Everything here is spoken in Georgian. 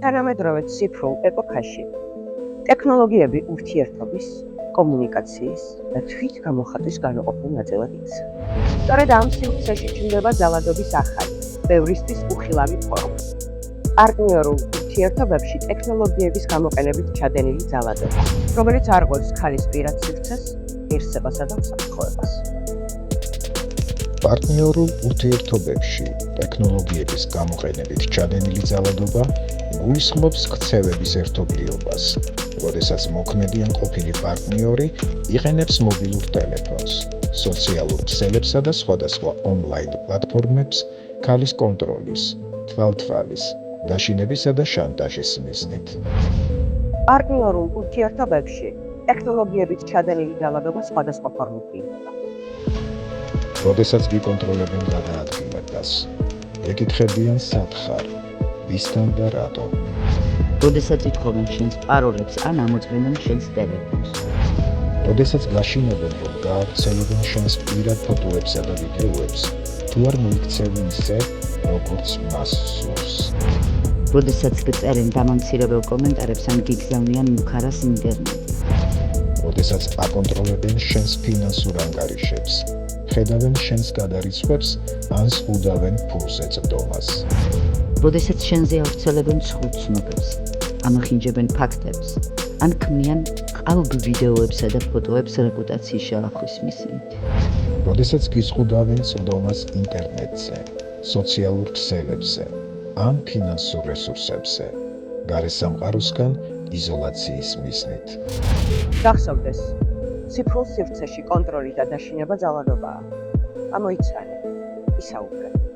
თანამედროვე ციფრულ ეპოქაში ტექნოლოგიები ურთიერთობის, კომუნიკაციის და თვითგამოხატვის განუყოფელ ნაწილად იქცა. სწორედ ამ სივრცეში ჩნდება ძალადობის ახალი, ბევრისთვის უხილავი ფორმა. პარტნიორულ ურთიერთობებში ტექნოლოგიების გამოყენებით ჩადენილი ძალადობა, რომელიც არღვევს ქალის პირად სივრცეს, ღირსებასა და უსაფრთხოებას. პარტნიორულ ურთიერთობებში ტექნოლოგიების გამოყენებით ჩადენილი ძალადობა გულისხმობს ქცევების ერთობლიობას, როდესაც მოქმედი ან ყოფილი პარტნიორი იყენებს მობილურ ტელეფონს, სოციალურ ქსელებსა და სხვადასხვა ონლაინ პლატფორმებს ქალის კონტროლის, თვალთვალის, დაშინებისა და შანტაჟის მიზნით. პარტნიორულ ურთიერთობებში ტექნოლოგიებით ჩადენილი ძალადობა სხვადასხვა ფორმით იქნება. როდესაც გიკონტროლებენ გადაადგილებას, ეკითხებიან სათხარ, ვისთან და რატომ. როდესაც ითხოვენ შენს პაროლებს ან ამოწმებენ შენს ტელეფონს. როდესაც გაშინებენ, რომ გაავრცელებენ შენს პირად ფოტოებსა და ვიდეოებს, თუ არ მოიქცევენ ისე, როგორც მას სურს. როდესაც გწერენ დამამცირებელ კომენტარებს ან გიგზავნიან მუქარას ინტერნეტზე. როდესაც აკონტროლებენ შენს ფინანსურ ანგარიშებს, ხედავენ შენს გადარიცხვებს ან ზღუდავენ ფულზე წვდომას. როდესაც შენზე ავრცელებენ ცუდ ცნობებს, ამახინჯებენ ფაქტებს, ან ქმნიან ყალბ ვიდეოებსა და ფოტოებს რეპუტაციის შევახვის მიზნით. როდესაც გიზღუდავენ წვდომას ინტერნეტზე, სოციალურ ქსელებზე ან ფინანსურ რესურსებზე, გარესამყაროსგან იზოლაციის მიზნით. გახსოვდეს, ციფრულ სივრცეში კონტროლი და დაშინება ძალადობაა. ამოიცანე, ისაუბრე.